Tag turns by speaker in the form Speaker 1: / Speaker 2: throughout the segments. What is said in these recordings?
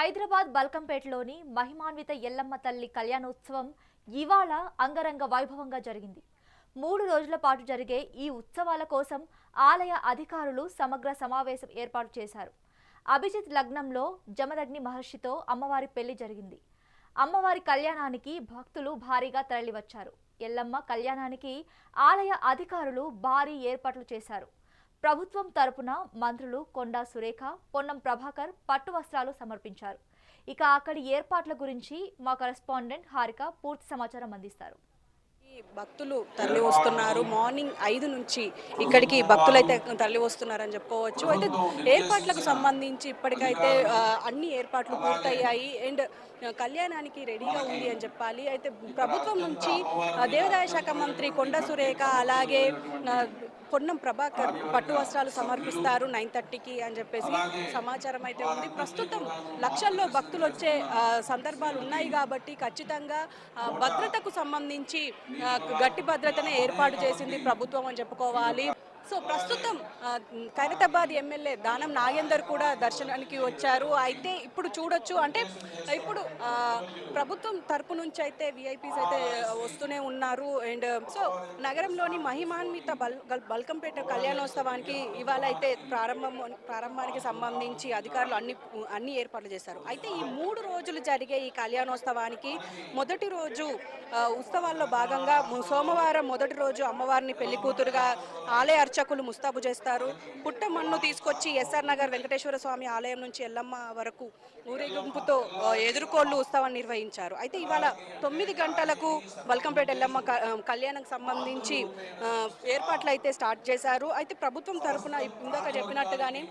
Speaker 1: హైదరాబాద్ బల్కంపేటలోని మహిమాన్విత ఎల్లమ్మ తల్లి కళ్యాణోత్సవం ఇవాళ అంగరంగ వైభవంగా జరిగింది. 3 రోజుల పాటు జరిగే ఈ ఉత్సవాల కోసం ఆలయ అధికారులు సమగ్ర సమావేశం ఏర్పాటు చేశారు. అభిజిత్ లగ్నంలో జమదగ్ని మహర్షితో అమ్మవారి పెళ్లి జరిగింది. అమ్మవారి కళ్యాణానికి భక్తులు భారీగా తరలివచ్చారు. ఎల్లమ్మ కళ్యాణానికి ఆలయ అధికారులు భారీ ఏర్పాట్లు చేశారు. ప్రభుత్వం తరపున మంత్రులు కొండా సురేఖ, పొన్నం ప్రభాకర్ పట్టు వస్త్రాలు సమర్పించారు. ఇక అక్కడి ఏర్పాట్ల గురించి మా కరెస్పాండెంట్ హారిక పూర్తి సమాచారం అందిస్తారు.
Speaker 2: భక్తులు తరలి వస్తున్నారు. మార్నింగ్ 5 నుంచి ఇక్కడికి భక్తులైతే తరలి వస్తున్నారని చెప్పుకోవచ్చు. అయితే ఏర్పాట్లకు సంబంధించి ఇప్పటికైతే అన్ని ఏర్పాట్లు పూర్తయ్యాయి అండ్ కళ్యాణానికి రెడీగా ఉంది అని చెప్పాలి. అయితే ప్రభుత్వం నుంచి దేవాదాయ శాఖ మంత్రి కొండా సురేఖ అలాగే పొన్నం ప్రభాకర్ పట్టు వస్త్రాలు సమర్పిస్తారు 9:30కి అని చెప్పేసి సమాచారం అయితే ఉంది. ప్రస్తుతం లక్షల్లో భక్తులు వచ్చే సందర్భాలు ఉన్నాయి కాబట్టి ఖచ్చితంగా భద్రతకు సంబంధించి గట్టి భద్రతనే ఏర్పాటు చేసింది ప్రభుత్వం అని చెప్పుకోవాలి. సో ప్రస్తుతం ఖైరతాబాద్ ఎమ్మెల్యే దానం నాగేందర్ కూడా దర్శనానికి వచ్చారు. అయితే ఇప్పుడు చూడొచ్చు, అంటే ఇప్పుడు ప్రభుత్వం తరపు నుంచి అయితే విఐపీస్ అయితే వస్తూనే ఉన్నారు. అండ్ సో నగరంలోని మహిమాన్విత బల్కంపేట కళ్యాణోత్సవానికి ఇవాళ అయితే ప్రారంభానికి సంబంధించి అధికారులు అన్ని ఏర్పాట్లు చేశారు. అయితే ఈ 3 రోజులు జరిగే ఈ కళ్యాణోత్సవానికి మొదటి రోజు ఉత్సవాల్లో భాగంగా సోమవారం మొదటి రోజు అమ్మవారిని పెళ్లి కూతురుగా ఆలయ అర్చకులు ముస్తాబు చేస్తారు. పుట్టమన్ను తీసుకొచ్చి ఎస్ఆర్ నగర్ వెంకటేశ్వర స్వామి ఆలయం నుంచి ఎల్లమ్మ వరకు ఊరేగింపుతో ఎదుర్కోళ్లు ఉత్సవాన్ని నిర్వహించారు. అయితే ఇవాళ 9 గంటలకు బల్కంపేట ఎల్లమ్మ కళ్యాణానికి సంబంధించి ఏర్పాట్లు అయితే స్టార్ట్ చేశారు. అయితే ప్రభుత్వం తరఫున ఇందాక చెప్పినట్టుగానే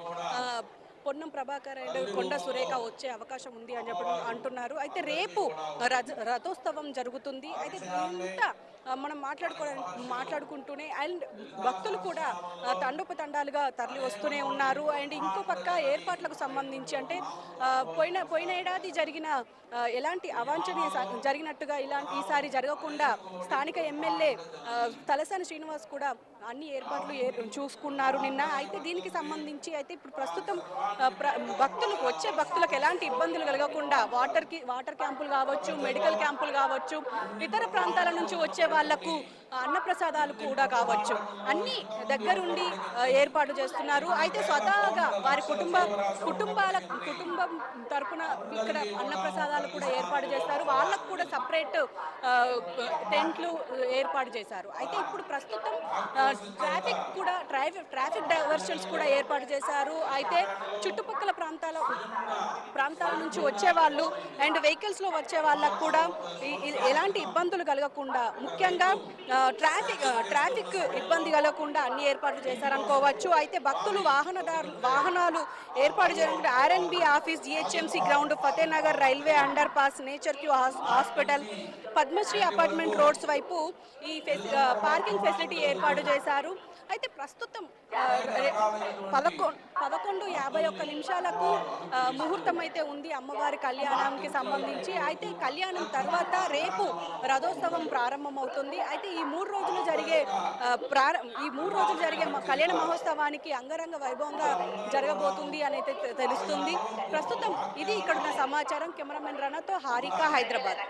Speaker 2: పొన్నం ప్రభాకర్ అండ్ కొండా సురేఖ వచ్చే అవకాశం ఉంది అని చెప్పి అంటున్నారు. అయితే రేపు రథోత్సవం జరుగుతుంది. అయితే ఇంత మనం మాట్లాడుకుంటూనే అండ్ భక్తులు కూడా తండోపతండాలుగా తరలి వస్తూనే ఉన్నారు. అండ్ ఇంకో పక్క ఏర్పాట్లకు సంబంధించి అంటే పోయిన ఏడాది జరిగిన ఎలాంటి అవాంఛనీయ జరిగినట్టుగా ఈసారి జరగకుండా స్థానిక ఎమ్మెల్యే తలసాని శ్రీనివాస్ కూడా అన్ని ఏర్పాట్లు చూసుకున్నారు నిన్న. అయితే దీనికి సంబంధించి అయితే ఇప్పుడు ప్రస్తుతం భక్తులకు ఎలాంటి ఇబ్బందులు కలగకుండా వాటర్ క్యాంపులు కావచ్చు, మెడికల్ క్యాంపులు కావచ్చు, ఇతర ప్రాంతాల నుంచి వచ్చే వాళ్లకు అన్నప్రసాదాలు కూడా కావచ్చు, అన్ని దగ్గరుండి ఏర్పాటు చేస్తున్నారు. అయితే స్వతహాగా వారి కుటుంబం తరపున ఇక్కడ అన్నప్రసాదాలు కూడా ఏర్పాటు చేస్తారు. వాళ్ళకు కూడా సపరేట్ టెంట్లు ఏర్పాటు చేశారు. అయితే ఇప్పుడు ప్రస్తుతం ట్రాఫిక్ డైవర్షన్స్ కూడా ఏర్పాటు చేశారు. అయితే చుట్టుపక్కల ప్రాంతాల నుంచి వచ్చే వాళ్ళు అండ్ వెహికల్స్లో వచ్చే వాళ్ళకు కూడా ఎలాంటి ఇబ్బందులు కలగకుండా, ముఖ్యంగా ట్రాఫిక్ ఇబ్బంది కలగకుండా అన్ని ఏర్పాట్లు చేశారనుకోవచ్చు. అయితే భక్తులు వాహనాలు ఏర్పాటు చేయడానికి RNB office, GHMC ground, Fatehnagar railway under pass, nature cure hospital, Padmashri apartment roads వైపు ఈ పార్కింగ్ ఫెసిలిటీ ఏర్పాటు చేశారు. అయితే ప్రస్తుతం 11:51 ముహూర్తం అయితే ఉంది అమ్మవారి కళ్యాణానికి సంబంధించి. అయితే కళ్యాణం తర్వాత రేపు రథోత్సవం ప్రారంభమవుతుంది. అయితే ఈ 3 రోజులు జరిగే కళ్యాణ మహోత్సవానికి అంగరంగ వైభవంగా జరగబోతుంది అని అయితే తెలుస్తుంది. ప్రస్తుతం ఇది ఇక్కడున్న సమాచారం. కెమెరామెన్ రనాతో హారిక, హైదరాబాద్.